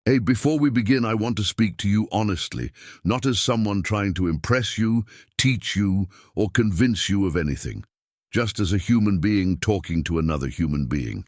Hey, before we begin, I want to speak to you honestly, not as someone trying to impress you, teach you, or convince you of anything. Just as a human being talking to another human being.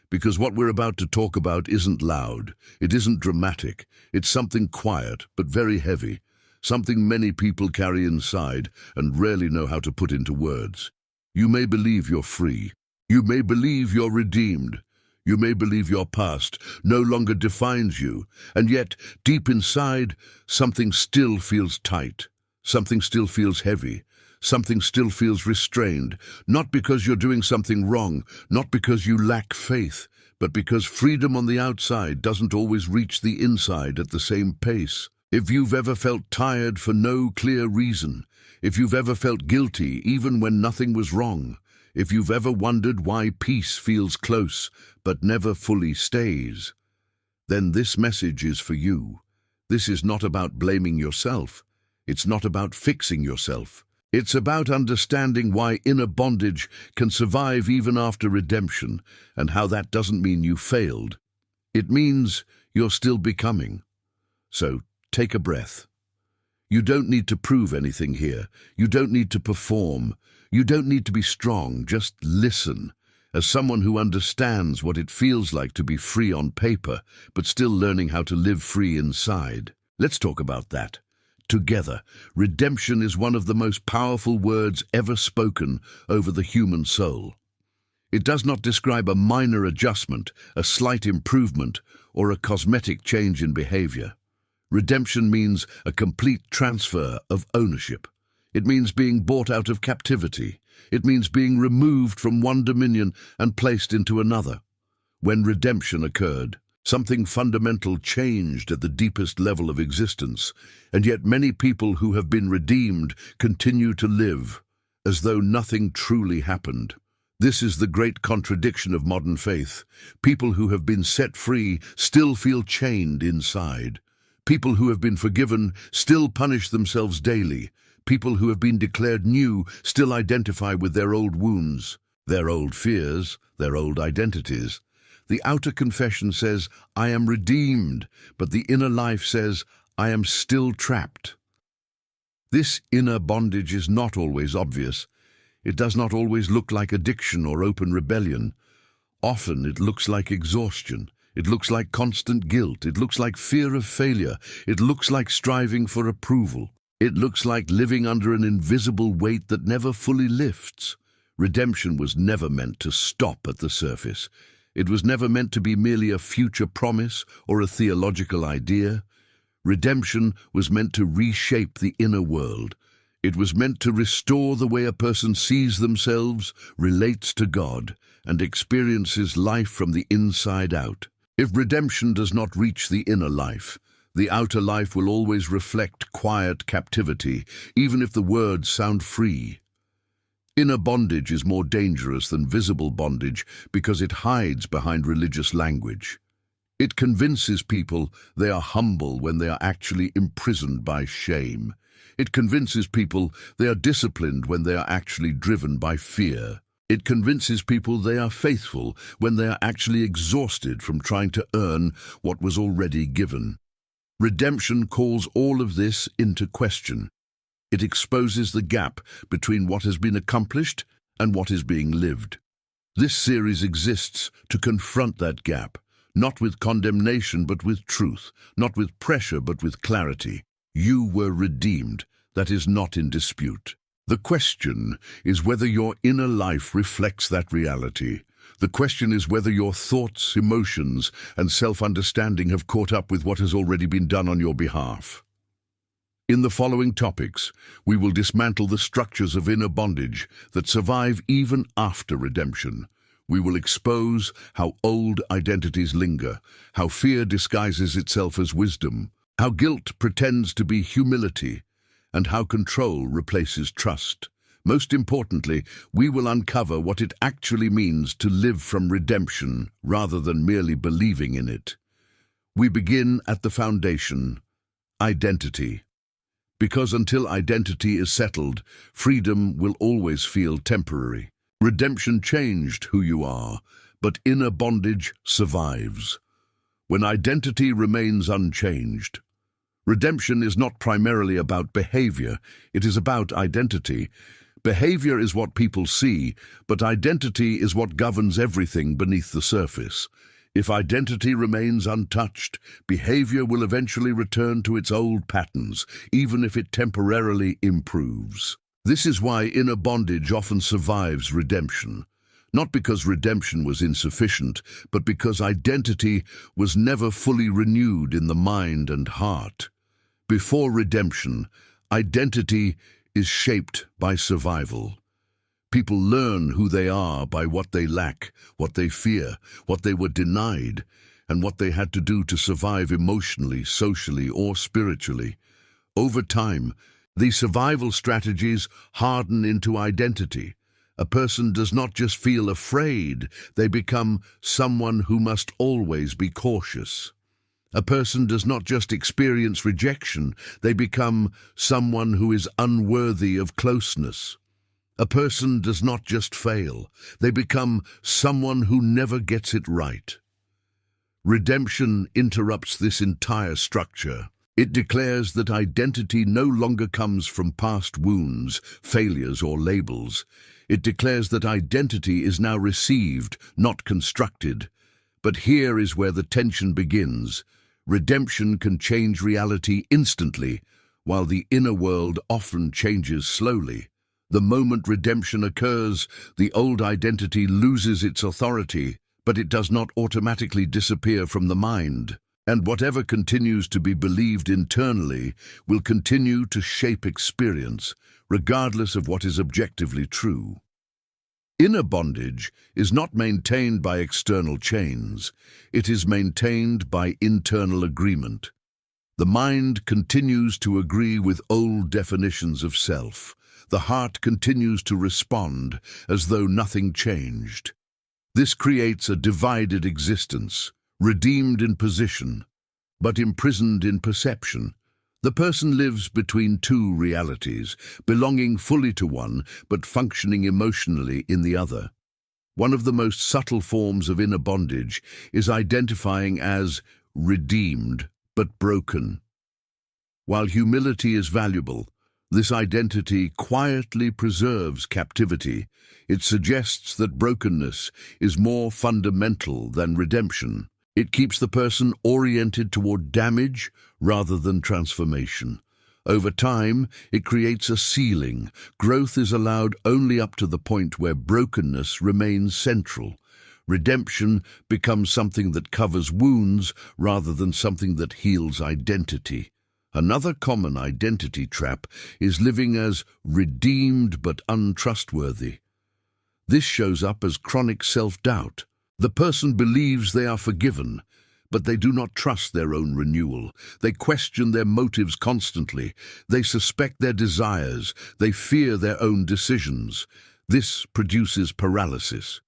Because what we're about to talk about isn't loud, it isn't dramatic, it's something quiet but very heavy, something many people carry inside and rarely know how to put into words. You may believe you're free. You may believe you're redeemed. You may believe your past no longer defines you, and yet, deep inside, something still feels tight, something still feels heavy, something still feels restrained, not because you're doing something wrong, not because you lack faith, but because freedom on the outside doesn't always reach the inside at the same pace. If you've ever felt tired for no clear reason, if you've ever felt guilty even when nothing was wrong, if you've ever wondered why peace feels close but never fully stays, then this message is for you. This is not about blaming yourself. It's not about fixing yourself. It's about understanding why inner bondage can survive even after redemption, and how that doesn't mean you failed. It means you're still becoming. So take a breath. You don't need to prove anything here. You don't need to perform. You don't need to be strong. Just listen. As someone who understands what it feels like to be free on paper, but still learning how to live free inside. Let's talk about that. Together, redemption is one of the most powerful words ever spoken over the human soul. It does not describe a minor adjustment, a slight improvement, or a cosmetic change in behavior. Redemption means a complete transfer of ownership. It means being bought out of captivity. It means being removed from one dominion and placed into another. When redemption occurred, something fundamental changed at the deepest level of existence, and yet many people who have been redeemed continue to live as though nothing truly happened. This is the great contradiction of modern faith. People who have been set free still feel chained inside. People who have been forgiven still punish themselves daily. People who have been declared new still identify with their old wounds, their old fears, their old identities. The outer confession says, "I am redeemed," but the inner life says, "I am still trapped." This inner bondage is not always obvious. It does not always look like addiction or open rebellion. Often it looks like exhaustion. It looks like constant guilt. It looks like fear of failure. It looks like striving for approval. It looks like living under an invisible weight that never fully lifts. Redemption was never meant to stop at the surface. It was never meant to be merely a future promise or a theological idea. Redemption was meant to reshape the inner world. It was meant to restore the way a person sees themselves, relates to God, and experiences life from the inside out. If redemption does not reach the inner life, the outer life will always reflect quiet captivity, even if the words sound free. Inner bondage is more dangerous than visible bondage because it hides behind religious language. It convinces people they are humble when they are actually imprisoned by shame. It convinces people they are disciplined when they are actually driven by fear. It convinces people they are faithful when they are actually exhausted from trying to earn what was already given. Redemption calls all of this into question. It exposes the gap between what has been accomplished and what is being lived. This series exists to confront that gap, not with condemnation but with truth, not with pressure but with clarity. You were redeemed. That is not in dispute. The question is whether your inner life reflects that reality. The question is whether your thoughts, emotions, and self-understanding have caught up with what has already been done on your behalf. In the following topics, we will dismantle the structures of inner bondage that survive even after redemption. We will expose how old identities linger, how fear disguises itself as wisdom, how guilt pretends to be humility, and how control replaces trust. Most importantly, we will uncover what it actually means to live from redemption rather than merely believing in it. We begin at the foundation, identity. Because until identity is settled, freedom will always feel temporary. Redemption changed who you are, but inner bondage survives. when identity remains unchanged. Redemption is not primarily about behavior, it is about identity. Behavior is what people see, but identity is what governs everything beneath the surface. If identity remains untouched, behavior will eventually return to its old patterns, even if it temporarily improves. This is why inner bondage often survives redemption. Not because redemption was insufficient, but because identity was never fully renewed in the mind and heart. Before redemption, identity is shaped by survival. People learn who they are by what they lack, what they fear, what they were denied, and what they had to do to survive emotionally, socially, or spiritually. Over time, these survival strategies harden into identity. A person does not just feel afraid, they become someone who must always be cautious. A person does not just experience rejection, they become someone who is unworthy of closeness. A person does not just fail, they become someone who never gets it right. Redemption interrupts this entire structure. It declares that identity no longer comes from past wounds, failures, or labels. It declares that identity is now received, not constructed. But here is where the tension begins. Redemption can change reality instantly, while the inner world often changes slowly. The moment redemption occurs, the old identity loses its authority, but it does not automatically disappear from the mind. And whatever continues to be believed internally will continue to shape experience, regardless of what is objectively true. Inner bondage is not maintained by external chains, it is maintained by internal agreement. The mind continues to agree with old definitions of self. The heart continues to respond as though nothing changed. This creates a divided existence, redeemed in position, but imprisoned in perception. The person lives between two realities, belonging fully to one, but functioning emotionally in the other. One of the most subtle forms of inner bondage is identifying as redeemed, but broken. While humility is valuable, this identity quietly preserves captivity. It suggests that brokenness is more fundamental than redemption. It keeps the person oriented toward damage rather than transformation. Over time, it creates a ceiling. Growth is allowed only up to the point where brokenness remains central. Redemption becomes something that covers wounds rather than something that heals identity. Another common identity trap is living as redeemed but untrustworthy. This shows up as chronic self-doubt. The person believes they are forgiven, but they do not trust their own renewal. They question their motives constantly. They suspect their desires. They fear their own decisions. This produces paralysis.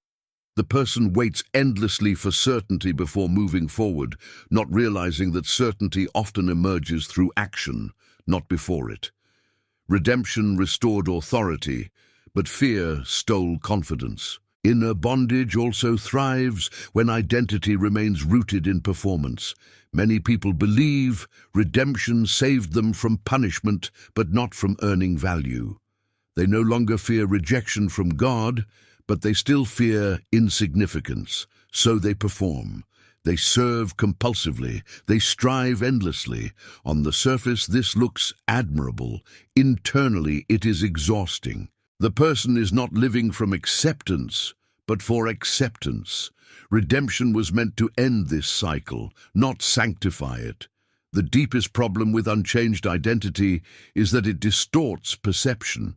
The person waits endlessly for certainty before moving forward, not realizing that certainty often emerges through action, not before it. Redemption restored authority, but fear stole confidence. Inner bondage also thrives when identity remains rooted in performance. Many people believe redemption saved them from punishment, but not from earning value. They no longer fear rejection from God, but they still fear insignificance, so they perform. They serve compulsively. They strive endlessly. On the surface, this looks admirable. Internally, it is exhausting. The person is not living from acceptance, but for acceptance. Redemption was meant to end this cycle, not sanctify it. The deepest problem with unchanged identity is that it distorts perception.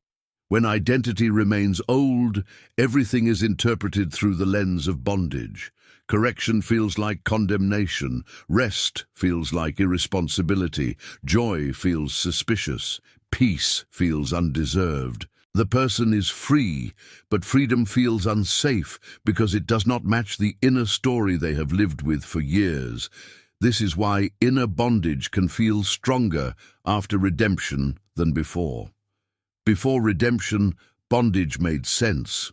When identity remains old, everything is interpreted through the lens of bondage. Correction feels like condemnation. Rest feels like irresponsibility. Joy feels suspicious. Peace feels undeserved. The person is free, but freedom feels unsafe because it does not match the inner story they have lived with for years. This is why inner bondage can feel stronger after redemption than before. Before redemption, bondage made sense.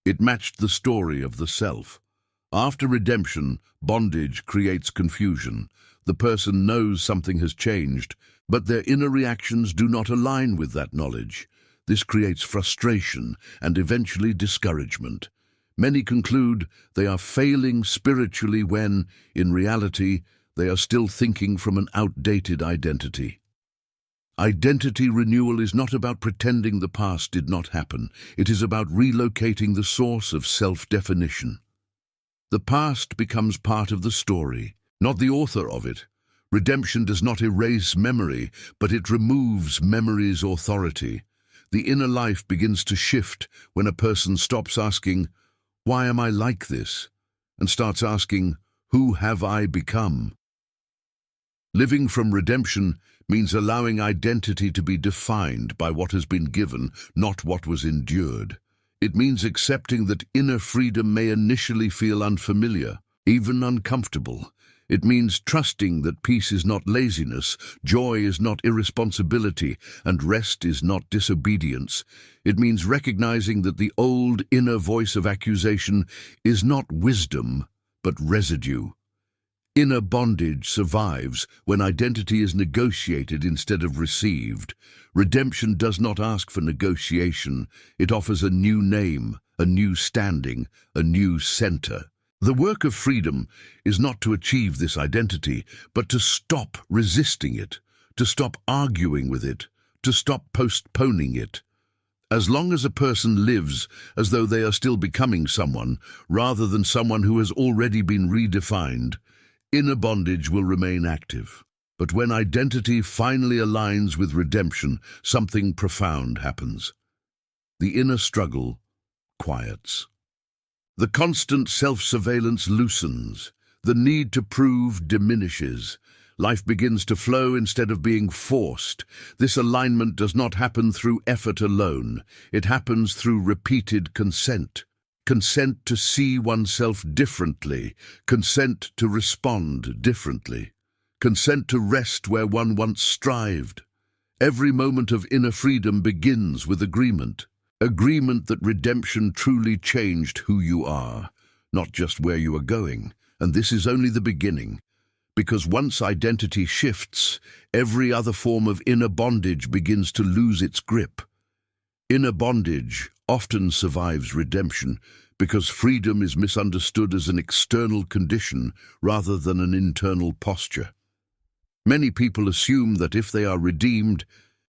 It matched the story of the self. After redemption, bondage creates confusion. The person knows something has changed, but their inner reactions do not align with that knowledge. This creates frustration and eventually discouragement. Many conclude they are failing spiritually when, in reality, they are still thinking from an outdated identity. Identity renewal is not about pretending the past did not happen. It is about relocating the source of self-definition. The past becomes part of the story, not the author of it. Redemption does not erase memory, but it removes memory's authority. The inner life begins to shift when a person stops asking, "Why am I like this?" and starts asking, "Who have I become?" Living from redemption means allowing identity to be defined by what has been given, not what was endured. It means accepting that inner freedom may initially feel unfamiliar, even uncomfortable. It means trusting that peace is not laziness, joy is not irresponsibility, and rest is not disobedience. It means recognizing that the old inner voice of accusation is not wisdom, but residue. Inner bondage survives when identity is negotiated instead of received. Redemption does not ask for negotiation. It offers a new name, a new standing, a new center. The work of freedom is not to achieve this identity, but to stop resisting it, to stop arguing with it, to stop postponing it. As long as a person lives as though they are still becoming someone, rather than someone who has already been redefined, inner bondage will remain active. But when identity finally aligns with redemption, something profound happens. The inner struggle quiets. The constant self-surveillance loosens. The need to prove diminishes. Life begins to flow instead of being forced. This alignment does not happen through effort alone. It happens through repeated consent. Consent to see oneself differently. Consent to respond differently. Consent to rest where one once strived. Every moment of inner freedom begins with agreement. Agreement that redemption truly changed who you are, not just where you are going. And this is only the beginning. Because once identity shifts, every other form of inner bondage begins to lose its grip. Inner bondage often survives redemption because freedom is misunderstood as an external condition rather than an internal posture. Many people assume that if they are redeemed,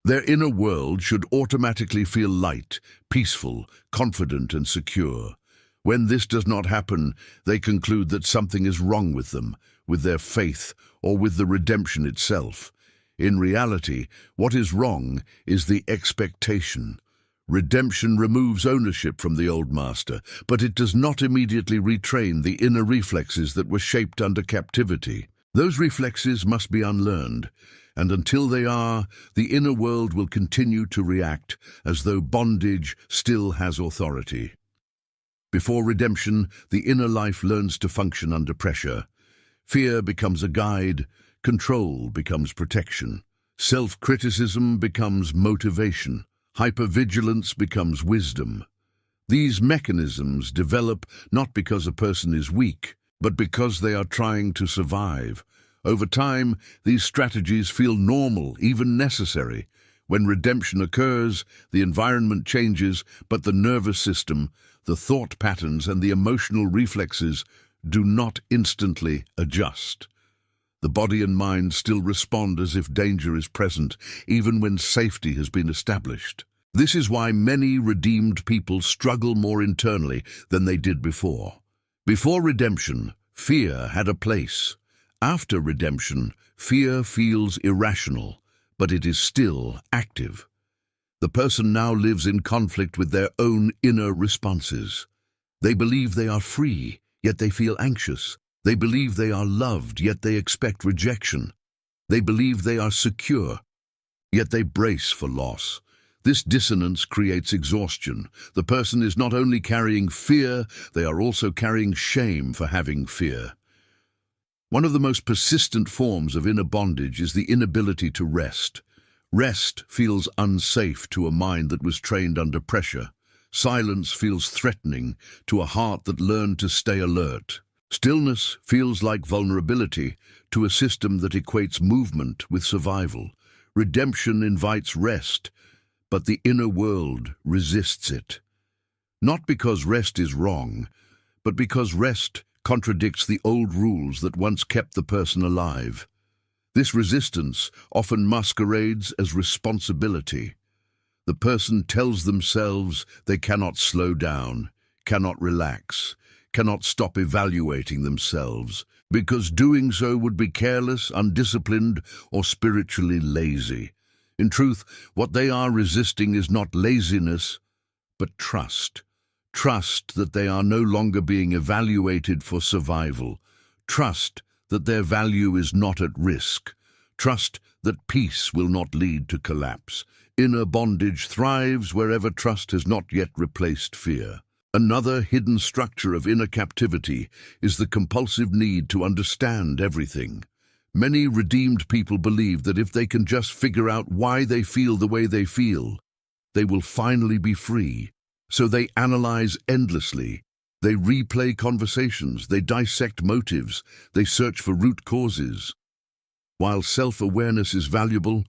their inner world should automatically feel light, peaceful, confident, and secure. When this does not happen, they conclude that something is wrong with them, with their faith, or with the redemption itself. In reality, what is wrong is the expectation. Redemption removes ownership from the old master, but it does not immediately retrain the inner reflexes that were shaped under captivity. Those reflexes must be unlearned, and until they are, the inner world will continue to react as though bondage still has authority. Before redemption, the inner life learns to function under pressure. Fear becomes a guide, control becomes protection, self-criticism becomes motivation, hypervigilance becomes wisdom. These mechanisms develop not because a person is weak, but because they are trying to survive. Over time, these strategies feel normal, even necessary. When redemption occurs, the environment changes, but the nervous system, the thought patterns, and the emotional reflexes do not instantly adjust. The body and mind still respond as if danger is present, even when safety has been established. This is why many redeemed people struggle more internally than they did before. Before redemption, fear had a place. After redemption, fear feels irrational, but it is still active. The person now lives in conflict with their own inner responses. They believe they are free, yet they feel anxious. They believe they are loved, yet they expect rejection. They believe they are secure, yet they brace for loss. This dissonance creates exhaustion. The person is not only carrying fear, they are also carrying shame for having fear. One of the most persistent forms of inner bondage is the inability to rest. Rest feels unsafe to a mind that was trained under pressure. Silence feels threatening to a heart that learned to stay alert. Stillness feels like vulnerability to a system that equates movement with survival. Redemption invites rest, but the inner world resists it. Not because rest is wrong, but because rest contradicts the old rules that once kept the person alive. This resistance often masquerades as responsibility. The person tells themselves they cannot slow down, cannot relax, cannot stop evaluating themselves, because doing so would be careless, undisciplined, or spiritually lazy. In truth, what they are resisting is not laziness, but trust. Trust that they are no longer being evaluated for survival. Trust that their value is not at risk. Trust that peace will not lead to collapse. Inner bondage thrives wherever trust has not yet replaced fear. Another hidden structure of inner captivity is the compulsive need to understand everything. Many redeemed people believe that if they can just figure out why they feel the way they feel, they will finally be free. So they analyze endlessly. They replay conversations, they dissect motives, they search for root causes. While self-awareness is valuable,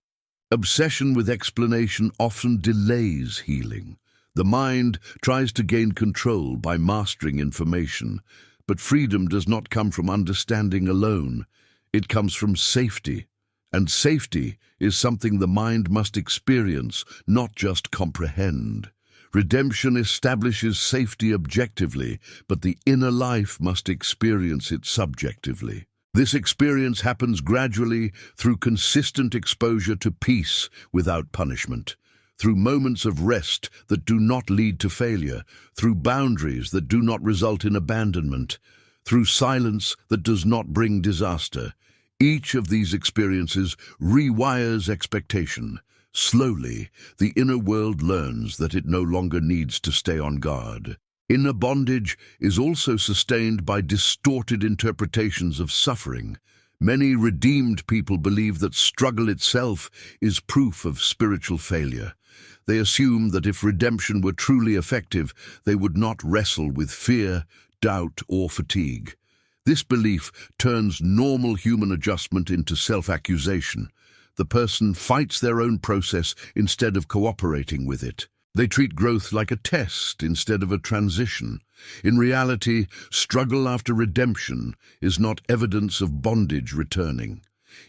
obsession with explanation often delays healing. The mind tries to gain control by mastering information, but freedom does not come from understanding alone. It comes from safety, and safety is something the mind must experience, not just comprehend. Redemption establishes safety objectively, but the inner life must experience it subjectively. This experience happens gradually through consistent exposure to peace without punishment, through moments of rest that do not lead to failure, through boundaries that do not result in abandonment, through silence that does not bring disaster. Each of these experiences rewires expectation. Slowly, the inner world learns that it no longer needs to stay on guard. Inner bondage is also sustained by distorted interpretations of suffering. Many redeemed people believe that struggle itself is proof of spiritual failure. They assume that if redemption were truly effective, they would not wrestle with fear, doubt, or fatigue. This belief turns normal human adjustment into self-accusation. The person fights their own process instead of cooperating with it. They treat growth like a test instead of a transition. In reality, struggle after redemption is not evidence of bondage returning.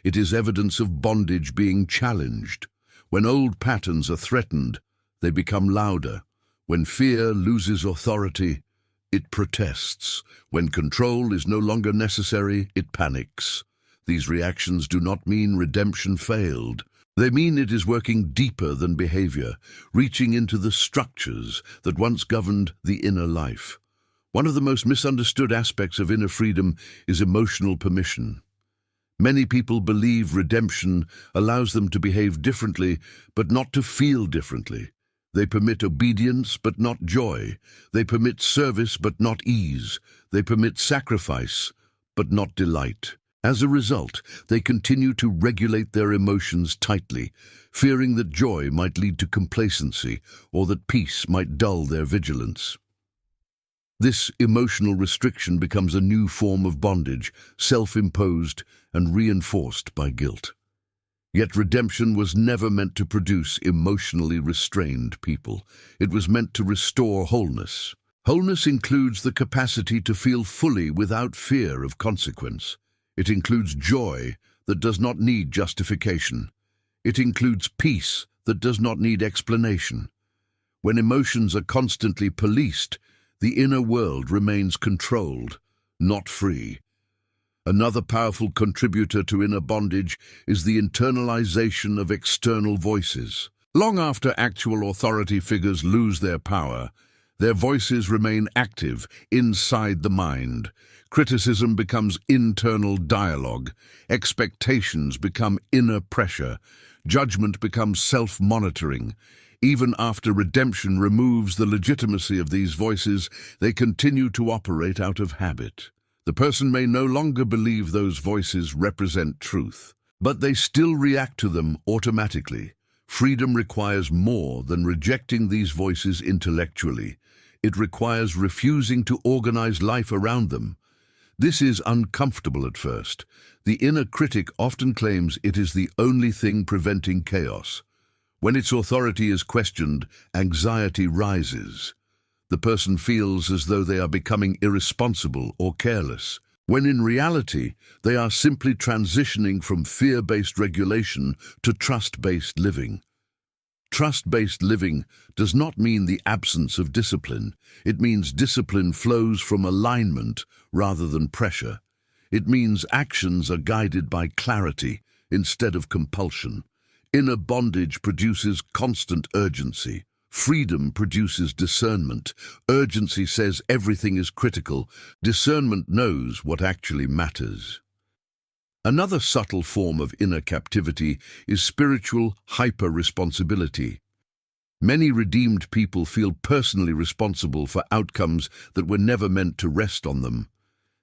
It is evidence of bondage being challenged. When old patterns are threatened, they become louder. When fear loses authority, it protests. When control is no longer necessary, it panics. These reactions do not mean redemption failed. They mean it is working deeper than behavior, reaching into the structures that once governed the inner life. One of the most misunderstood aspects of inner freedom is emotional permission. Many people believe redemption allows them to behave differently, but not to feel differently. They permit obedience, but not joy. They permit service, but not ease. They permit sacrifice, but not delight. As a result, they continue to regulate their emotions tightly, fearing that joy might lead to complacency or that peace might dull their vigilance. This emotional restriction becomes a new form of bondage, self-imposed and reinforced by guilt. Yet redemption was never meant to produce emotionally restrained people. It was meant to restore wholeness. Wholeness includes the capacity to feel fully without fear of consequence. It includes joy that does not need justification. It includes peace that does not need explanation. When emotions are constantly policed, the inner world remains controlled, not free. Another powerful contributor to inner bondage is the internalization of external voices. Long after actual authority figures lose their power, their voices remain active inside the mind. Criticism becomes internal dialogue. Expectations become inner pressure. Judgment becomes self-monitoring. Even after redemption removes the legitimacy of these voices, they continue to operate out of habit. The person may no longer believe those voices represent truth, but they still react to them automatically. Freedom requires more than rejecting these voices intellectually. It requires refusing to organize life around them. This is uncomfortable at first. The inner critic often claims it is the only thing preventing chaos. When its authority is questioned, anxiety rises. The person feels as though they are becoming irresponsible or careless, when in reality they are simply transitioning from fear-based regulation to trust-based living. Trust-based living does not mean the absence of discipline. It means discipline flows from alignment rather than pressure. It means actions are guided by clarity instead of compulsion. Inner bondage produces constant urgency. Freedom produces discernment. Urgency says everything is critical. Discernment knows what actually matters. Another subtle form of inner captivity is spiritual hyper-responsibility. Many redeemed people feel personally responsible for outcomes that were never meant to rest on them.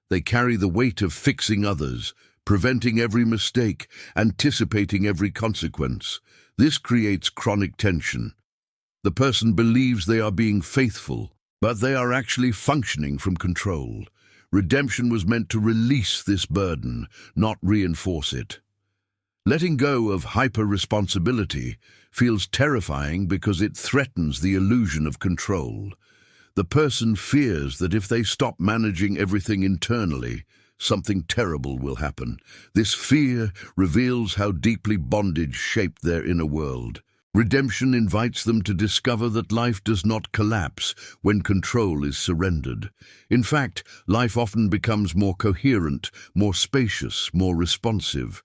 They carry the weight of fixing others, preventing every mistake, anticipating every consequence. This creates chronic tension. The person believes they are being faithful, but they are actually functioning from control. Redemption was meant to release this burden, not reinforce it. Letting go of hyper-responsibility feels terrifying because it threatens the illusion of control. The person fears that if they stop managing everything internally, something terrible will happen. This fear reveals how deeply bondage shaped their inner world. Redemption invites them to discover that life does not collapse when control is surrendered. In fact, life often becomes more coherent, more spacious, more responsive.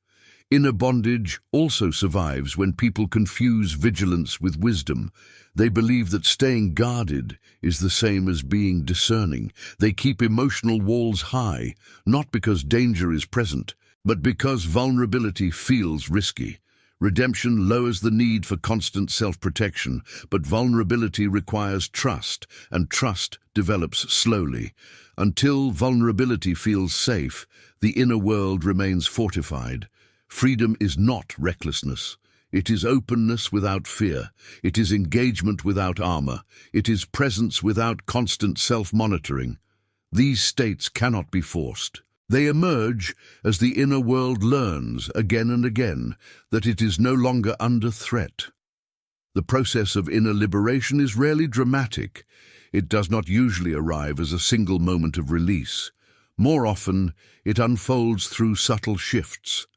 Inner bondage also survives when people confuse vigilance with wisdom. They believe that staying guarded is the same as being discerning. They keep emotional walls high, not because danger is present, but because vulnerability feels risky. Redemption lowers the need for constant self-protection, but vulnerability requires trust, and trust develops slowly. Until vulnerability feels safe, the inner world remains fortified. Freedom is not recklessness. It is openness without fear. It is engagement without armor. It is presence without constant self-monitoring. These states cannot be forced. They emerge as the inner world learns again and again that it is no longer under threat. The process of inner liberation is rarely dramatic. It does not usually arrive as a single moment of release. More often, it unfolds through subtle shifts.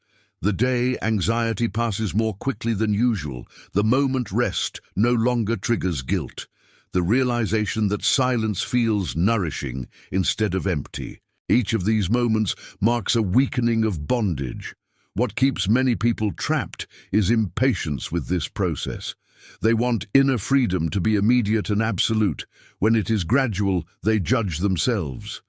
The day anxiety passes more quickly than usual. The moment rest no longer triggers guilt. The realization that silence feels nourishing instead of empty. Each of these moments marks a weakening of bondage. What keeps many people trapped is impatience with this process. They want inner freedom to be immediate and absolute. When it is gradual, they judge themselves.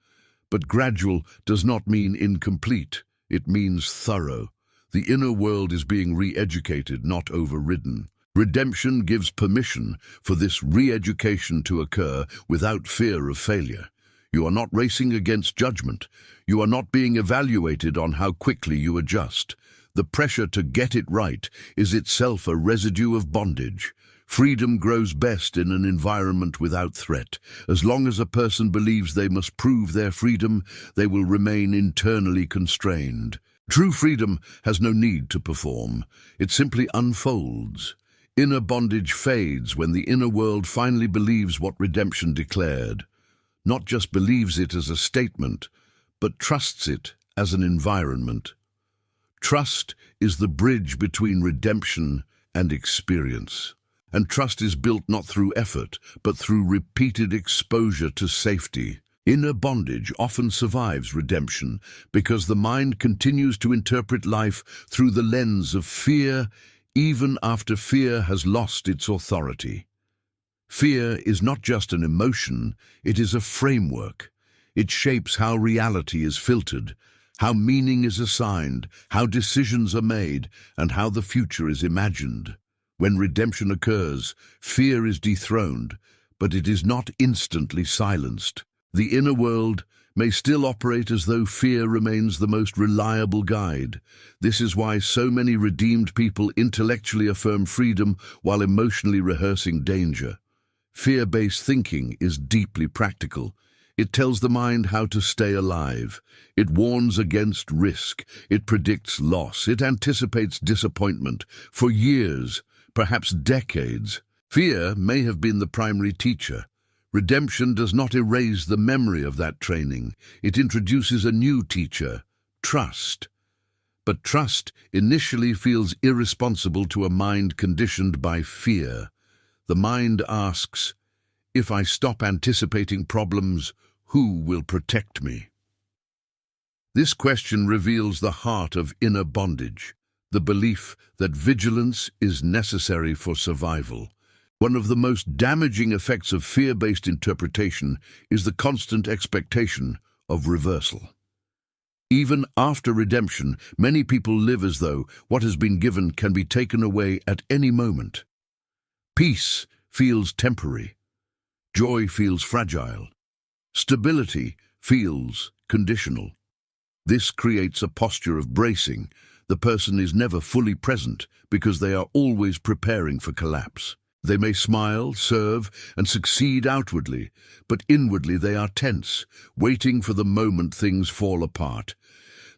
But gradual does not mean incomplete. It means thorough. The inner world is being re-educated, not overridden. Redemption gives permission for this re-education to occur without fear of failure. You are not racing against judgment. You are not being evaluated on how quickly you adjust. The pressure to get it right is itself a residue of bondage. Freedom grows best in an environment without threat. As long as a person believes they must prove their freedom, they will remain internally constrained. True freedom has no need to perform. It simply unfolds. Inner bondage fades when the inner world finally believes what redemption declared. Not just believes it as a statement, but trusts it as an environment. Trust is the bridge between redemption and experience. And trust is built not through effort, but through repeated exposure to safety. Inner bondage often survives redemption because the mind continues to interpret life through the lens of fear, even after fear has lost its authority. Fear is not just an emotion, it is a framework. It shapes how reality is filtered, how meaning is assigned, how decisions are made, and how the future is imagined. When redemption occurs, fear is dethroned, but it is not instantly silenced. The inner world may still operate as though fear remains the most reliable guide. This is why so many redeemed people intellectually affirm freedom while emotionally rehearsing danger. Fear-based thinking is deeply practical. It tells the mind how to stay alive. It warns against risk. It predicts loss. It anticipates disappointment for years, perhaps decades. Fear may have been the primary teacher. Redemption does not erase the memory of that training. It introduces a new teacher, trust. But trust initially feels irresponsible to a mind conditioned by fear. The mind asks, if I stop anticipating problems, who will protect me? This question reveals the heart of inner bondage, the belief that vigilance is necessary for survival. One of the most damaging effects of fear-based interpretation is the constant expectation of reversal. Even after redemption, many people live as though what has been given can be taken away at any moment. Peace feels temporary. Joy feels fragile. Stability feels conditional. This creates a posture of bracing. The person is never fully present because they are always preparing for collapse. They may smile, serve, and succeed outwardly, but inwardly they are tense, waiting for the moment things fall apart.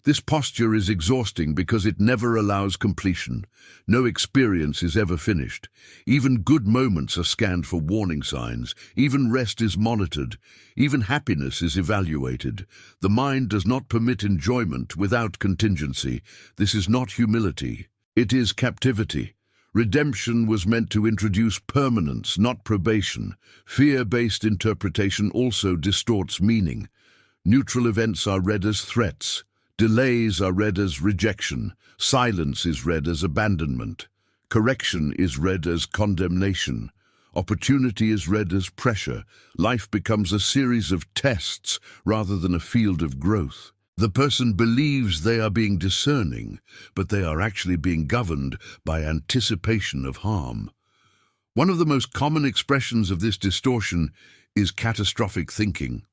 This posture is exhausting because it never allows completion. No experience is ever finished. Even good moments are scanned for warning signs. Even rest is monitored. Even happiness is evaluated. The mind does not permit enjoyment without contingency. This is not humility. It is captivity. Redemption was meant to introduce permanence, not probation. Fear-based interpretation also distorts meaning. Neutral events are read as threats. Delays are read as rejection. Silence is read as abandonment. Correction is read as condemnation. Opportunity is read as pressure. Life becomes a series of tests rather than a field of growth. The person believes they are being discerning, but they are actually being governed by anticipation of harm. One of the most common expressions of this distortion is catastrophic thinking.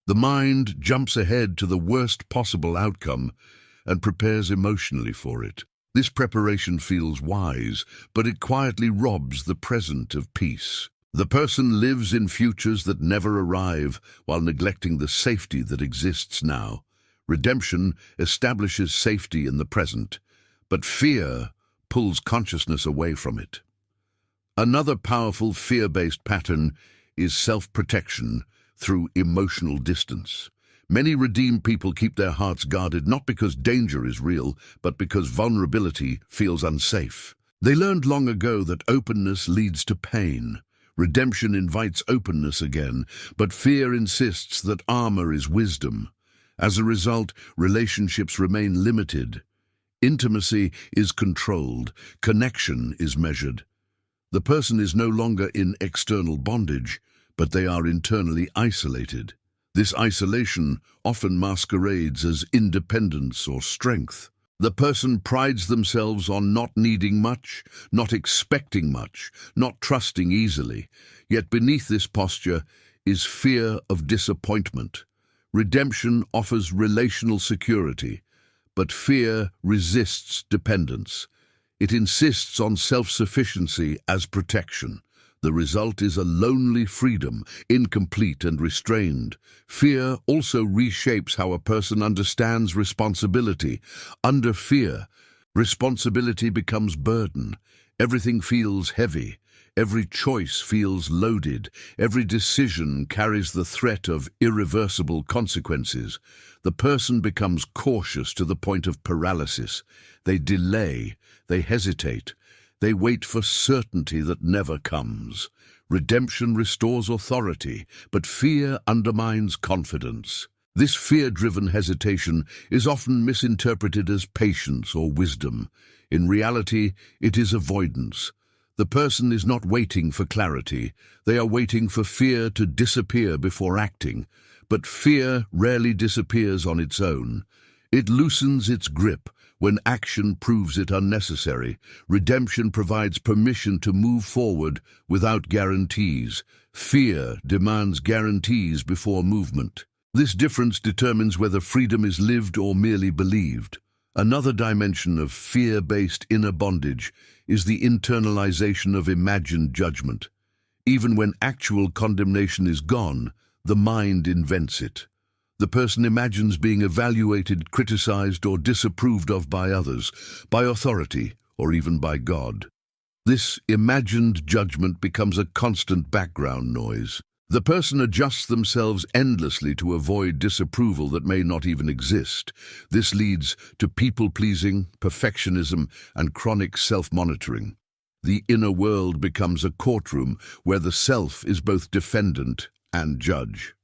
The mind jumps ahead to the worst possible outcome and prepares emotionally for it. This preparation feels wise, but it quietly robs the present of peace. The person lives in futures that never arrive while neglecting the safety that exists now. Redemption establishes safety in the present, but fear pulls consciousness away from it. Another powerful fear-based pattern is self-protection through emotional distance. Many redeemed people keep their hearts guarded not because danger is real, but because vulnerability feels unsafe. They learned long ago that openness leads to pain. Redemption invites openness again, but fear insists that armor is wisdom. As a result, relationships remain limited. Intimacy is controlled. Connection is measured. The person is no longer in external bondage, but they are internally isolated. This isolation often masquerades as independence or strength. The person prides themselves on not needing much, not expecting much, not trusting easily. Yet beneath this posture is fear of disappointment. Redemption offers relational security, but fear resists dependence. It insists on self-sufficiency as protection. The result is a lonely freedom, incomplete and restrained. Fear also reshapes how a person understands responsibility. Under fear, responsibility becomes burden. Everything feels heavy. Every choice feels loaded. Every decision carries the threat of irreversible consequences. The person becomes cautious to the point of paralysis. They delay. They hesitate. They wait for certainty that never comes. Redemption restores authority, but fear undermines confidence. This fear-driven hesitation is often misinterpreted as patience or wisdom. In reality, it is avoidance. The person is not waiting for clarity. They are waiting for fear to disappear before acting. But fear rarely disappears on its own. It loosens its grip when action proves it unnecessary. Redemption provides permission to move forward without guarantees. Fear demands guarantees before movement. This difference determines whether freedom is lived or merely believed. Another dimension of fear-based inner bondage is the internalization of imagined judgment. Even when actual condemnation is gone, The mind invents it. The person imagines being evaluated, criticized, or disapproved of by others, by authority, or even by God. This imagined judgment becomes a constant background noise. The person adjusts themselves endlessly to avoid disapproval that may not even exist. This leads to people-pleasing, perfectionism, and chronic self-monitoring. The inner world becomes a courtroom where the self is both defendant and judge.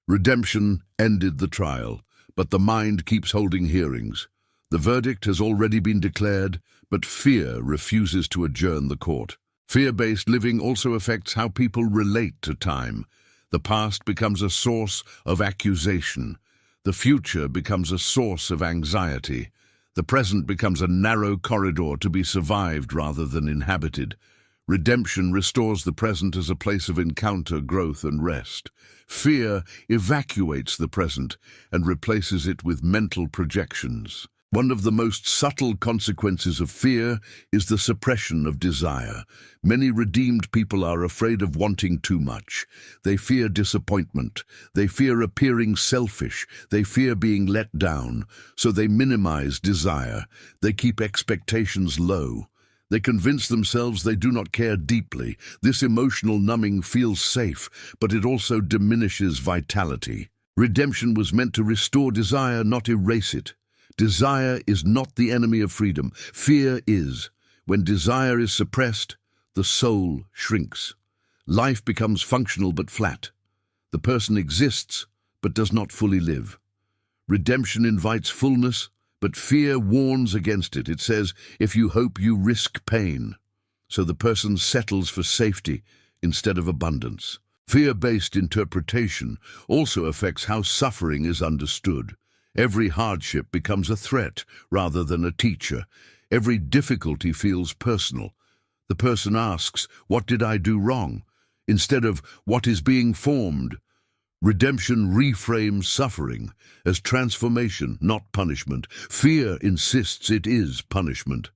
Redemption ended the trial, but the mind keeps holding hearings. The verdict has already been declared, but fear refuses to adjourn the court. Fear-based living also affects how people relate to time. The past becomes a source of accusation. The future becomes a source of anxiety. The present becomes a narrow corridor to be survived rather than inhabited. Redemption restores the present as a place of encounter, growth, and rest. Fear evacuates the present and replaces it with mental projections. One of the most subtle consequences of fear is the suppression of desire. Many redeemed people are afraid of wanting too much. They fear disappointment. They fear appearing selfish. They fear being let down. So they minimize desire. They keep expectations low. They convince themselves they do not care deeply. This emotional numbing feels safe, but it also diminishes vitality. Redemption was meant to restore desire, not erase it. Desire is not the enemy of freedom. Fear is. When desire is suppressed, the soul shrinks. Life becomes functional but flat. The person exists, but does not fully live. Redemption invites fullness, but fear warns against it. It says, if you hope, you risk pain. So the person settles for safety instead of abundance. Fear-based interpretation also affects how suffering is understood. Every hardship becomes a threat rather than a teacher. Every difficulty feels personal. The person asks, what did I do wrong? Instead of, what is being formed? Redemption reframes suffering as transformation, not punishment. Fear insists it is punishment.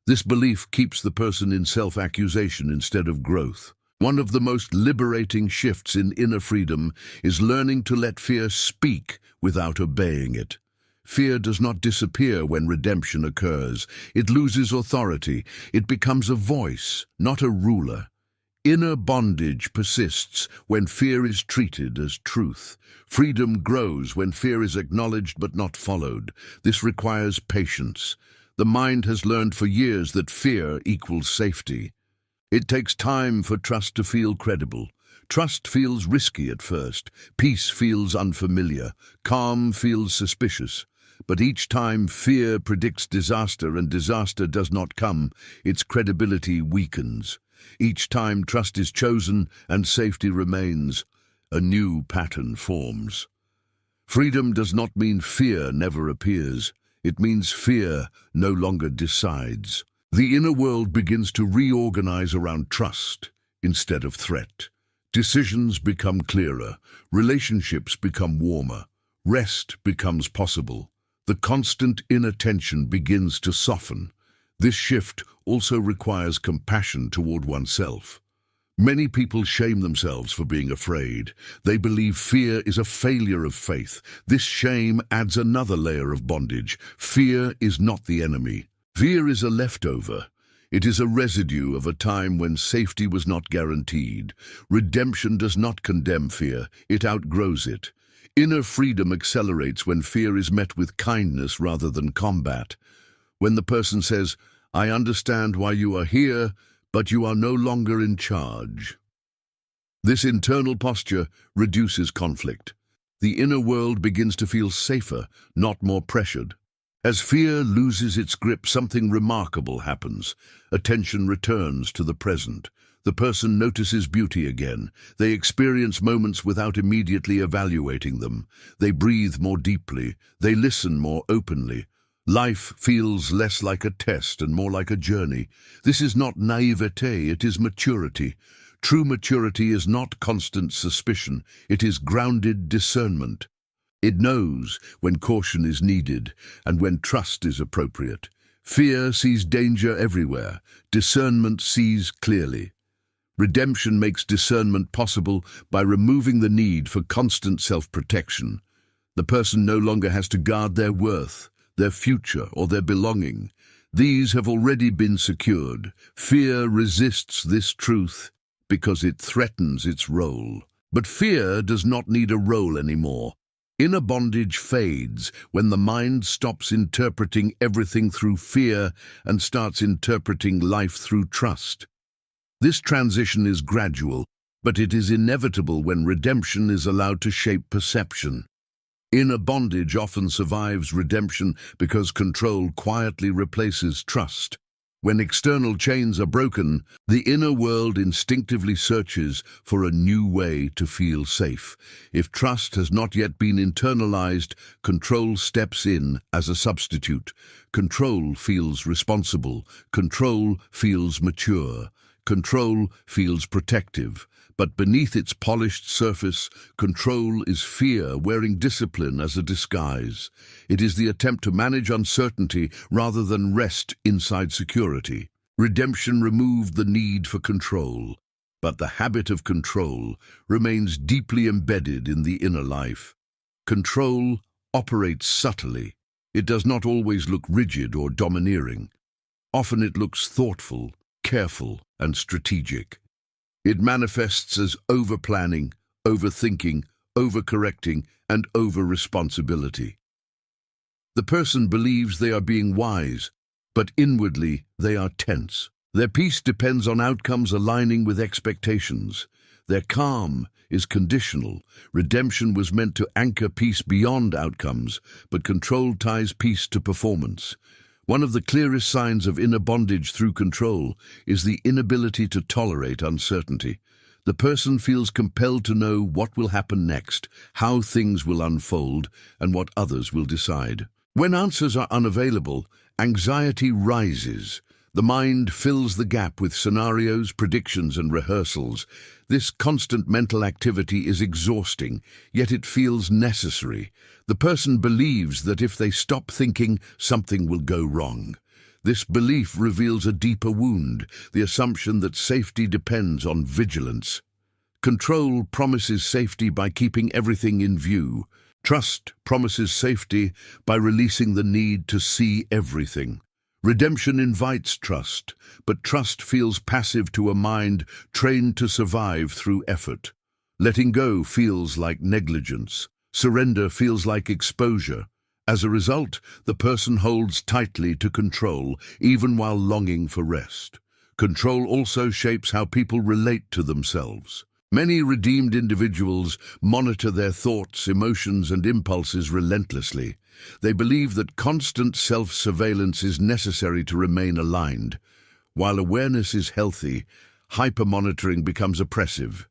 This belief keeps the person in self-accusation instead of growth. One of the most liberating shifts in inner freedom is learning to let fear speak without obeying it. Fear does not disappear when redemption occurs. It loses authority. It becomes a voice, not a ruler. Inner bondage persists when fear is treated as truth. Freedom grows when fear is acknowledged but not followed. This requires patience. The mind has learned for years that fear equals safety. It takes time for trust to feel credible. Trust feels risky at first. Peace feels unfamiliar. Calm feels suspicious. But each time fear predicts disaster and disaster does not come, its credibility weakens. Each time trust is chosen and safety remains, a new pattern forms. Freedom does not mean fear never appears. It means fear no longer decides. The inner world begins to reorganize around trust instead of threat. Decisions become clearer. Relationships become warmer. Rest becomes possible. The constant inner tension begins to soften. This shift also requires compassion toward oneself. Many people shame themselves for being afraid. They believe fear is a failure of faith. This shame adds another layer of bondage. Fear is not the enemy. Fear is a leftover. It is a residue of a time when safety was not guaranteed. Redemption does not condemn fear. It outgrows it. Inner freedom accelerates when fear is met with kindness rather than combat. When the person says, I understand why you are here, but you are no longer in charge. This internal posture reduces conflict. The inner world begins to feel safer, not more pressured. As fear loses its grip, something remarkable happens. Attention returns to the present. The person notices beauty again. They experience moments without immediately evaluating them. They breathe more deeply. They listen more openly. Life feels less like a test and more like a journey. This is not naivete, it is maturity. True maturity is not constant suspicion. It is grounded discernment. It knows when caution is needed and when trust is appropriate. Fear sees danger everywhere. Discernment sees clearly. Redemption makes discernment possible by removing the need for constant self-protection. The person no longer has to guard their worth, their future, or their belonging. These have already been secured. Fear resists this truth because it threatens its role. But fear does not need a role anymore. Inner bondage fades when the mind stops interpreting everything through fear and starts interpreting life through trust. This transition is gradual, but it is inevitable when redemption is allowed to shape perception. Inner bondage often survives redemption because control quietly replaces trust. When external chains are broken, the inner world instinctively searches for a new way to feel safe. If trust has not yet been internalized, control steps in as a substitute. Control feels responsible. Control feels mature. Control feels protective. But beneath its polished surface, control is fear wearing discipline as a disguise. It is the attempt to manage uncertainty rather than rest inside security. Redemption removed the need for control, but the habit of control remains deeply embedded in the inner life. Control operates subtly. It does not always look rigid or domineering. Often it looks thoughtful, careful, and strategic. It manifests as over-planning, overthinking, overcorrecting, and over-responsibility. The person believes they are being wise, but inwardly they are tense. Their peace depends on outcomes aligning with expectations. Their calm is conditional. Redemption was meant to anchor peace beyond outcomes, but control ties peace to performance. One of the clearest signs of inner bondage through control is the inability to tolerate uncertainty. The person feels compelled to know what will happen next, how things will unfold, and what others will decide. When answers are unavailable, anxiety rises. The mind fills the gap with scenarios, predictions, and rehearsals. This constant mental activity is exhausting, yet it feels necessary. The person believes that if they stop thinking, something will go wrong. This belief reveals a deeper wound, the assumption that safety depends on vigilance. Control promises safety by keeping everything in view. Trust promises safety by releasing the need to see everything. Redemption invites trust, but trust feels passive to a mind trained to survive through effort. Letting go feels like negligence. Surrender feels like exposure. As a result, the person holds tightly to control, even while longing for rest. Control also shapes how people relate to themselves. Many redeemed individuals monitor their thoughts, emotions, and impulses relentlessly. They believe that constant self-surveillance is necessary to remain aligned. While awareness is healthy, hyper-monitoring becomes oppressive.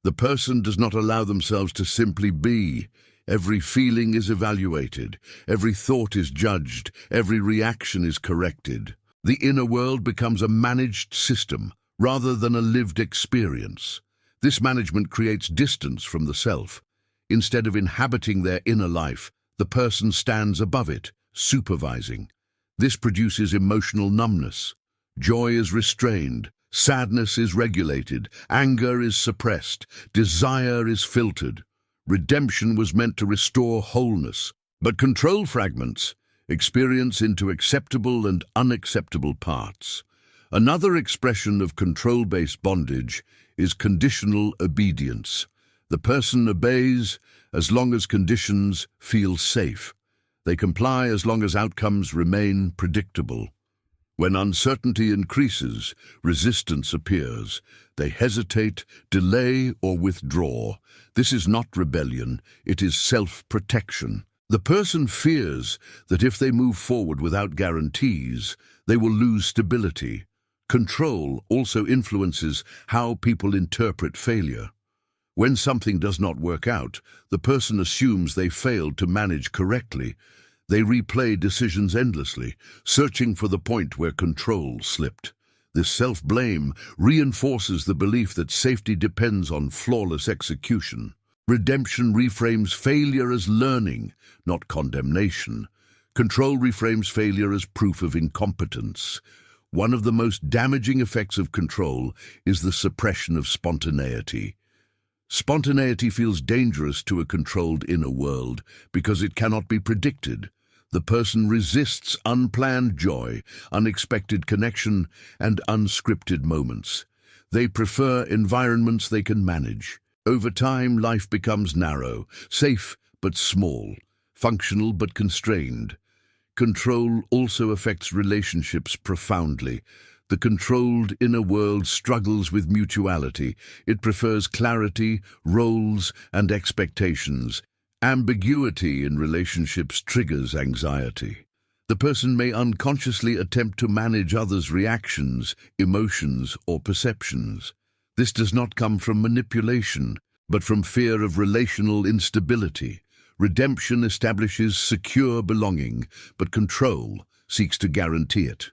The person does not allow themselves to simply be. Every feeling is evaluated, every thought is judged, every reaction is corrected. The inner world becomes a managed system rather than a lived experience. This management creates distance from the self. Instead of inhabiting their inner life, the person stands above it, supervising. This produces emotional numbness. Joy is restrained, sadness is regulated, anger is suppressed, desire is filtered. Redemption was meant to restore wholeness, but control fragments experience into acceptable and unacceptable parts. Another expression of control-based bondage is conditional obedience. The person obeys as long as conditions feel safe. They comply as long as outcomes remain predictable. When uncertainty increases, resistance appears. They hesitate, delay, or withdraw. This is not rebellion, it is self-protection. The person fears that if they move forward without guarantees, they will lose stability. Control also influences how people interpret failure. When something does not work out, the person assumes they failed to manage correctly. They replay decisions endlessly, searching for the point where control slipped. This self-blame reinforces the belief that safety depends on flawless execution. Redemption reframes failure as learning, not condemnation. Control reframes failure as proof of incompetence. One of the most damaging effects of control is the suppression of spontaneity. Spontaneity feels dangerous to a controlled inner world because it cannot be predicted. The person resists unplanned joy, unexpected connection, and unscripted moments. They prefer environments they can manage. Over time, life becomes narrow, safe but small, functional but constrained. Control also affects relationships profoundly. The controlled inner world struggles with mutuality. It prefers clarity, roles, and expectations. Ambiguity in relationships triggers anxiety. The person may unconsciously attempt to manage others' reactions, emotions, or perceptions. This does not come from manipulation, but from fear of relational instability. Redemption establishes secure belonging, but control seeks to guarantee it.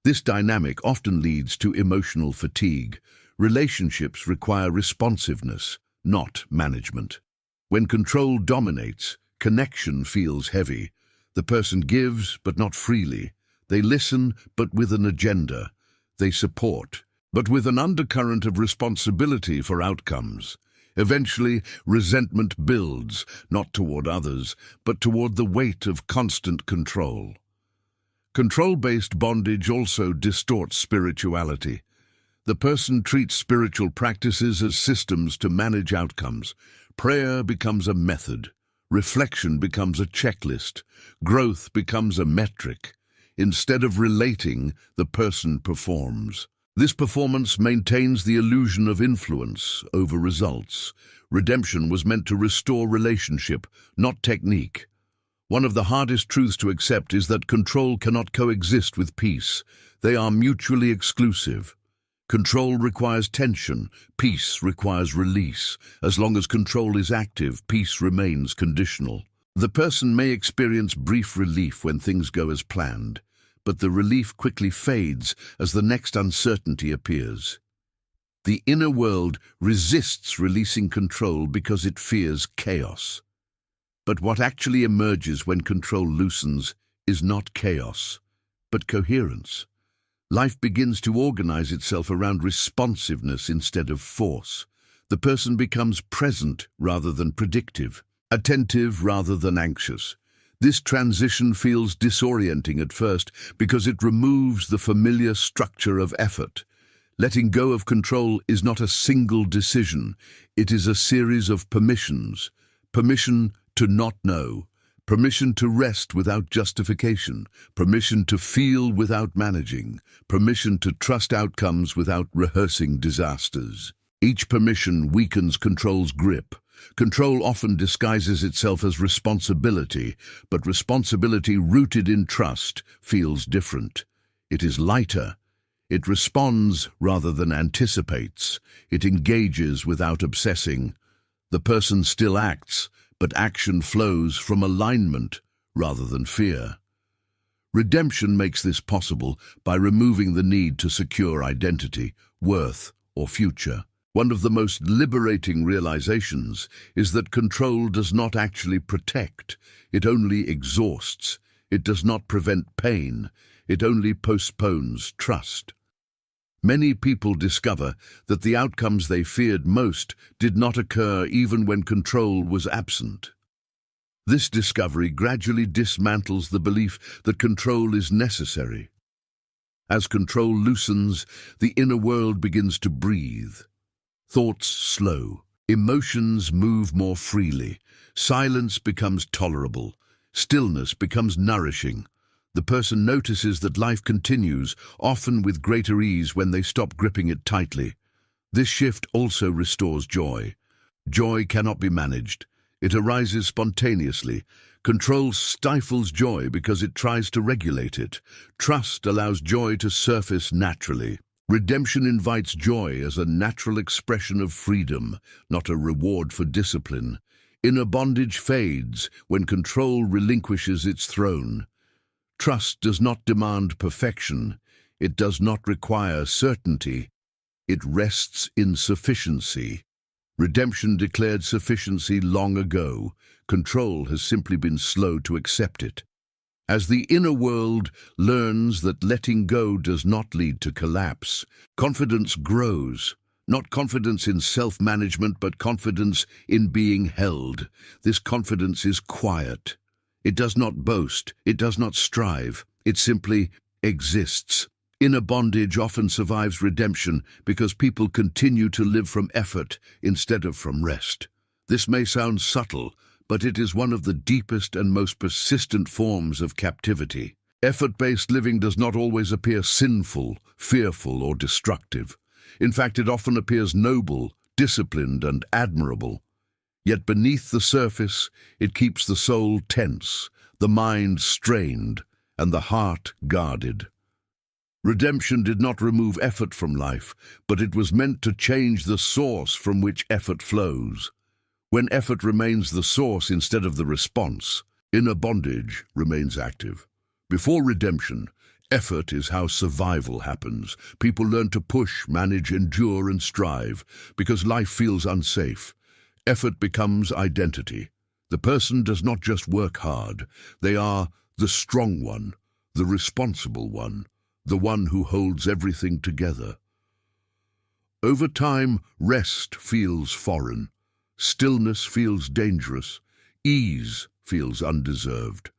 This dynamic often leads to emotional fatigue. Relationships require responsiveness, not management. When control dominates, connection feels heavy. The person gives, but not freely. They listen, but with an agenda. They support, but with an undercurrent of responsibility for outcomes. Eventually, resentment builds, not toward others, but toward the weight of constant control. Control-based bondage also distorts spirituality. The person treats spiritual practices as systems to manage outcomes. Prayer becomes a method. Reflection becomes a checklist. Growth becomes a metric. Instead of relating, the person performs. This performance maintains the illusion of influence over results. Redemption was meant to restore relationship, not technique. One of the hardest truths to accept is that control cannot coexist with peace. They are mutually exclusive. Control requires tension. Peace requires release. As long as control is active, peace remains conditional. The person may experience brief relief when things go as planned, but the relief quickly fades as the next uncertainty appears. The inner world resists releasing control because it fears chaos. But what actually emerges when control loosens is not chaos, but coherence. Life begins to organize itself around responsiveness instead of force. The person becomes present rather than predictive, attentive rather than anxious. This transition feels disorienting at first because it removes the familiar structure of effort. Letting go of control is not a single decision. It is a series of permissions. Permission to not know. Permission to rest without justification. Permission to feel without managing. Permission to trust outcomes without rehearsing disasters. Each permission weakens control's grip. Control often disguises itself as responsibility, but responsibility rooted in trust feels different. It is lighter. It responds rather than anticipates. It engages without obsessing. The person still acts, but action flows from alignment rather than fear. Redemption makes this possible by removing the need to secure identity, worth, or future. One of the most liberating realizations is that control does not actually protect. It only exhausts. It does not prevent pain. It only postpones trust. Many people discover that the outcomes they feared most did not occur even when control was absent. This discovery gradually dismantles the belief that control is necessary. As control loosens, the inner world begins to breathe. Thoughts slow. Emotions move more freely. Silence becomes tolerable. Stillness becomes nourishing. The person notices that life continues, often with greater ease when they stop gripping it tightly. This shift also restores joy. Joy cannot be managed. It arises spontaneously. Control stifles joy because it tries to regulate it. Trust allows joy to surface naturally. Redemption invites joy as a natural expression of freedom, not a reward for discipline. Inner bondage fades when control relinquishes its throne. Trust does not demand perfection. It does not require certainty. It rests in sufficiency. Redemption declared sufficiency long ago. Control has simply been slow to accept it. As the inner world learns that letting go does not lead to collapse, confidence grows. Not confidence in self-management, but confidence in being held. This confidence is quiet. It does not boast. It does not strive. It simply exists. Inner bondage often survives redemption because people continue to live from effort instead of from rest. This may sound subtle, but it is one of the deepest and most persistent forms of captivity. Effort-based living does not always appear sinful, fearful, or destructive. In fact, it often appears noble, disciplined, and admirable. Yet beneath the surface, it keeps the soul tense, the mind strained, and the heart guarded. Redemption did not remove effort from life, but it was meant to change the source from which effort flows. When effort remains the source instead of the response, inner bondage remains active. Before redemption, effort is how survival happens. People learn to push, manage, endure, and strive because life feels unsafe. Effort becomes identity. The person does not just work hard. They are the strong one, the responsible one, the one who holds everything together. Over time, rest feels foreign. Stillness feels dangerous. Ease feels undeserved.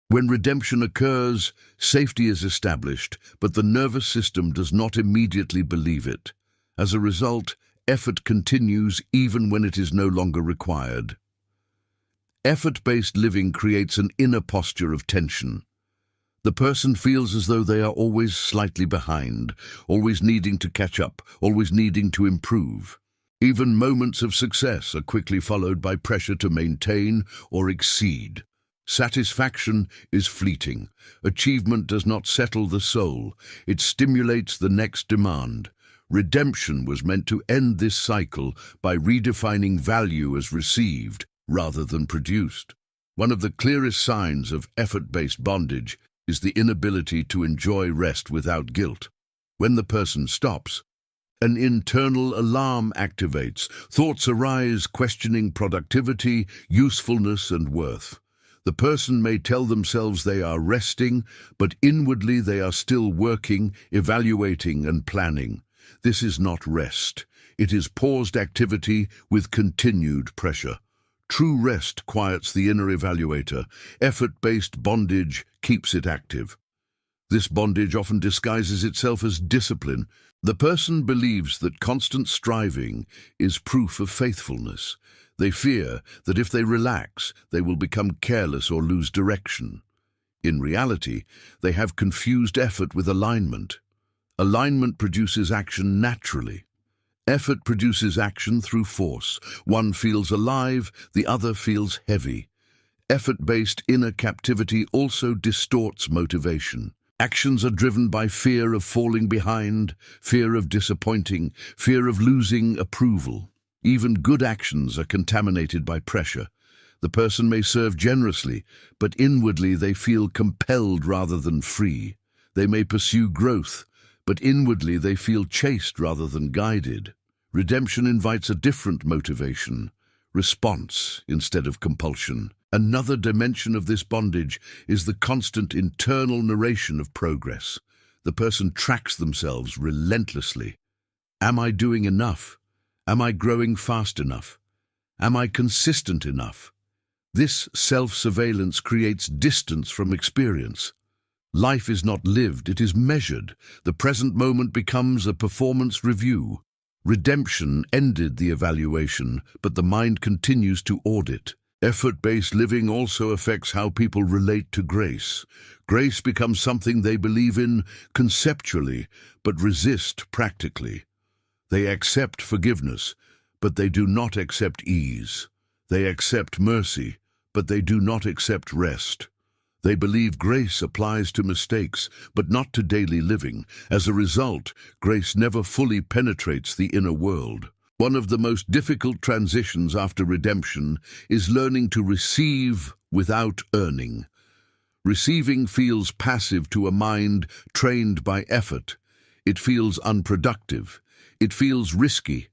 When redemption occurs, safety is established, but the nervous system does not immediately believe it. As a result, effort continues even when it is no longer required. Effort-based living creates an inner posture of tension. The person feels as though they are always slightly behind, always needing to catch up, always needing to improve. Even moments of success are quickly followed by pressure to maintain or exceed. Satisfaction is fleeting. Achievement does not settle the soul. It stimulates the next demand. Redemption was meant to end this cycle by redefining value as received rather than produced. One of the clearest signs of effort-based bondage is the inability to enjoy rest without guilt. When the person stops, an internal alarm activates. Thoughts arise questioning productivity, usefulness, and worth. The person may tell themselves they are resting, but inwardly they are still working, evaluating, and planning. This is not rest. It is paused activity with continued pressure. True rest quiets the inner evaluator. Effort-based bondage keeps it active. This bondage often disguises itself as discipline. The person believes that constant striving is proof of faithfulness. They fear that if they relax, they will become careless or lose direction. In reality, they have confused effort with alignment. Alignment produces action naturally. Effort produces action through force. One feels alive, the other feels heavy. Effort-based inner captivity also distorts motivation. Actions are driven by fear of falling behind, fear of disappointing, fear of losing approval. Even good actions are contaminated by pressure. The person may serve generously, but inwardly they feel compelled rather than free. They may pursue growth, but inwardly they feel chased rather than guided. Redemption invites a different motivation, response instead of compulsion. Another dimension of this bondage is the constant internal narration of progress. The person tracks themselves relentlessly. Am I doing enough? Am I growing fast enough? Am I consistent enough? This self-surveillance creates distance from experience. Life is not lived, it is measured. The present moment becomes a performance review. Redemption ended the evaluation, but the mind continues to audit. Effort-based living also affects how people relate to grace. Grace becomes something they believe in conceptually, but resist practically. They accept forgiveness, but they do not accept ease. They accept mercy, but they do not accept rest. They believe grace applies to mistakes, but not to daily living. As a result, grace never fully penetrates the inner world. One of the most difficult transitions after redemption is learning to receive without earning. Receiving feels passive to a mind trained by effort. It feels unproductive. It feels risky.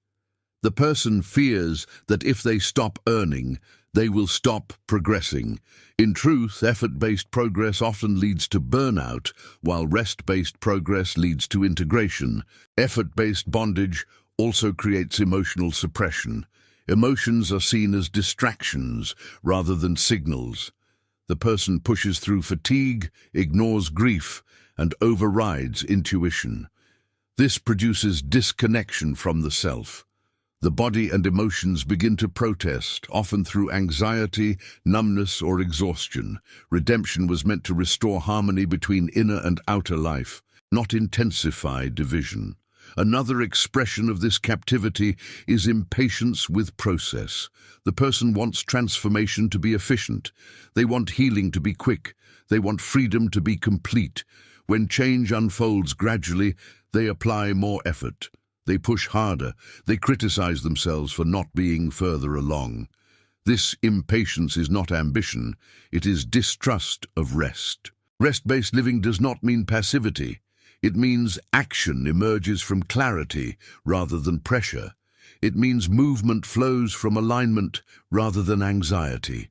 The person fears that if they stop earning, they will stop progressing. In truth, effort-based progress often leads to burnout, while rest-based progress leads to integration. Effort-based bondage also creates emotional suppression. Emotions are seen as distractions rather than signals. The person pushes through fatigue, ignores grief, and overrides intuition. This produces disconnection from the self. The body and emotions begin to protest, often through anxiety, numbness, or exhaustion. Redemption was meant to restore harmony between inner and outer life, not intensify division. Another expression of this captivity is impatience with process. The person wants transformation to be efficient. They want healing to be quick. They want freedom to be complete. When change unfolds gradually, they apply more effort. They push harder. They criticize themselves for not being further along. This impatience is not ambition. It is distrust of rest. Rest-based living does not mean passivity. It means action emerges from clarity rather than pressure. It means movement flows from alignment rather than anxiety.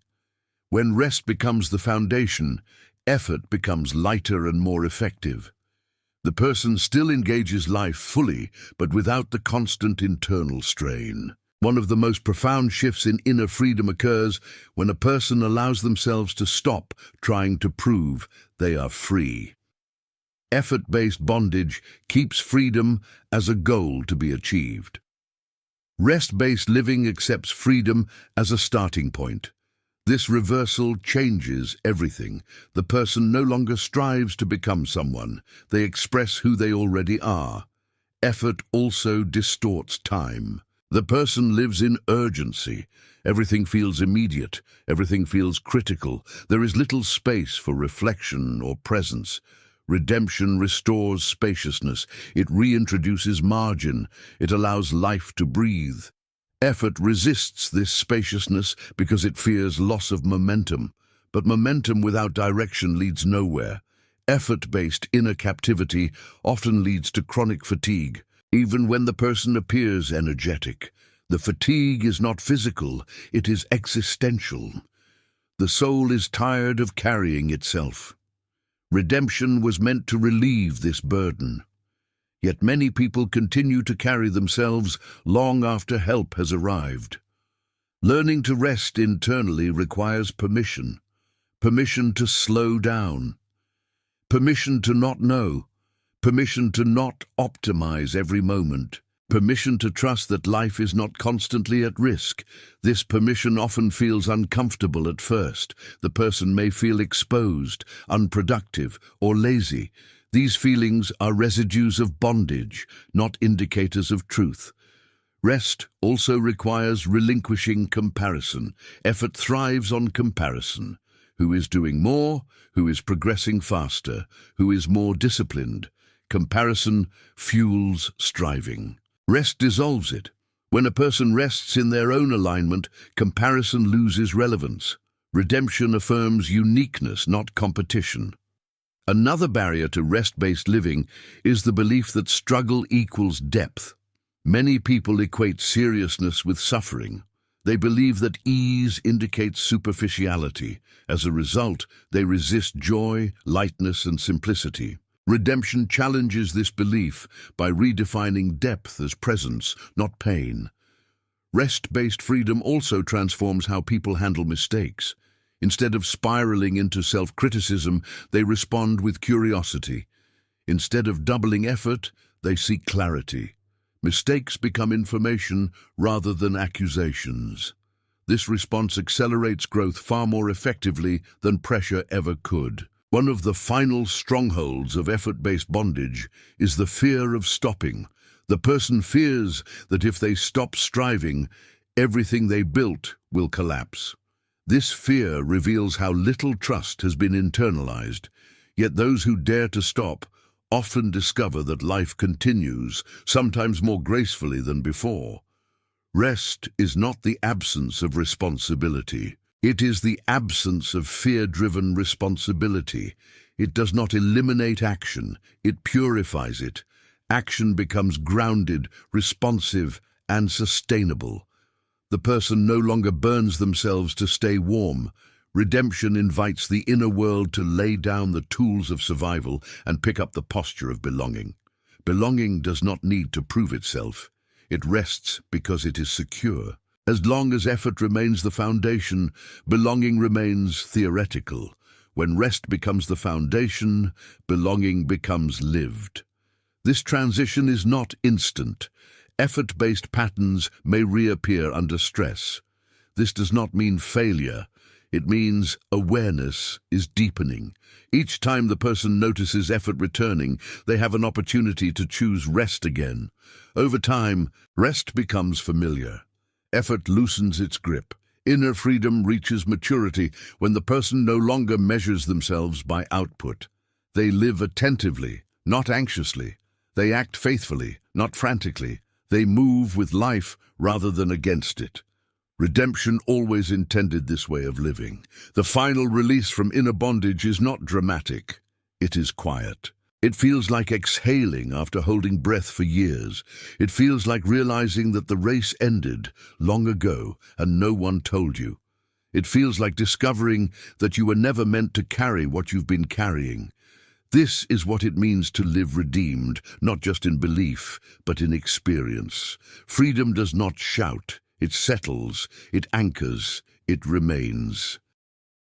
When rest becomes the foundation, effort becomes lighter and more effective. The person still engages life fully, but without the constant internal strain. One of the most profound shifts in inner freedom occurs when a person allows themselves to stop trying to prove they are free. Effort-based bondage keeps freedom as a goal to be achieved. Rest-based living accepts freedom as a starting point. This reversal changes everything. The person no longer strives to become someone. They express who they already are. Effort also distorts time. The person lives in urgency. Everything feels immediate. Everything feels critical. There is little space for reflection or presence. Redemption restores spaciousness. It reintroduces margin. It allows life to breathe. Effort resists this spaciousness because it fears loss of momentum. But momentum without direction leads nowhere. Effort-based inner captivity often leads to chronic fatigue, even when the person appears energetic. The fatigue is not physical, it is existential. The soul is tired of carrying itself. Redemption was meant to relieve this burden. Yet many people continue to carry themselves long after help has arrived. Learning to rest internally requires permission. Permission to slow down. Permission to not know. Permission to not optimize every moment. Permission to trust that life is not constantly at risk. This permission often feels uncomfortable at first. The person may feel exposed, unproductive, or lazy. These feelings are residues of bondage, not indicators of truth. Rest also requires relinquishing comparison. Effort thrives on comparison. Who is doing more? Who is progressing faster? Who is more disciplined? Comparison fuels striving. Rest dissolves it. When a person rests in their own alignment, comparison loses relevance. Redemption affirms uniqueness, not competition. Another barrier to rest-based living is the belief that struggle equals depth. Many people equate seriousness with suffering. They believe that ease indicates superficiality. As a result, they resist joy, lightness, and simplicity. Redemption challenges this belief by redefining depth as presence, not pain. Rest-based freedom also transforms how people handle mistakes. Instead of spiraling into self-criticism, they respond with curiosity. Instead of doubling effort, they seek clarity. Mistakes become information rather than accusations. This response accelerates growth far more effectively than pressure ever could. One of the final strongholds of effort-based bondage is the fear of stopping. The person fears that if they stop striving, everything they built will collapse. This fear reveals how little trust has been internalized, yet those who dare to stop often discover that life continues, sometimes more gracefully than before. Rest is not the absence of responsibility. It is the absence of fear-driven responsibility. It does not eliminate action, it purifies it. Action becomes grounded, responsive, and sustainable. The person no longer burns themselves to stay warm. Redemption invites the inner world to lay down the tools of survival and pick up the posture of belonging. Belonging does not need to prove itself. It rests because it is secure. As long as effort remains the foundation, belonging remains theoretical. When rest becomes the foundation, belonging becomes lived. This transition is not instant. Effort-based patterns may reappear under stress. This does not mean failure. It means awareness is deepening. Each time the person notices effort returning, they have an opportunity to choose rest again. Over time, rest becomes familiar. Effort loosens its grip. Inner freedom reaches maturity when the person no longer measures themselves by output. They live attentively, not anxiously. They act faithfully, not frantically. They move with life rather than against it. Redemption always intended this way of living. The final release from inner bondage is not dramatic. It is quiet. It feels like exhaling after holding breath for years. It feels like realizing that the race ended long ago and no one told you. It feels like discovering that you were never meant to carry what you've been carrying. This is what it means to live redeemed, not just in belief, but in experience. Freedom does not shout. It settles, it anchors, it remains.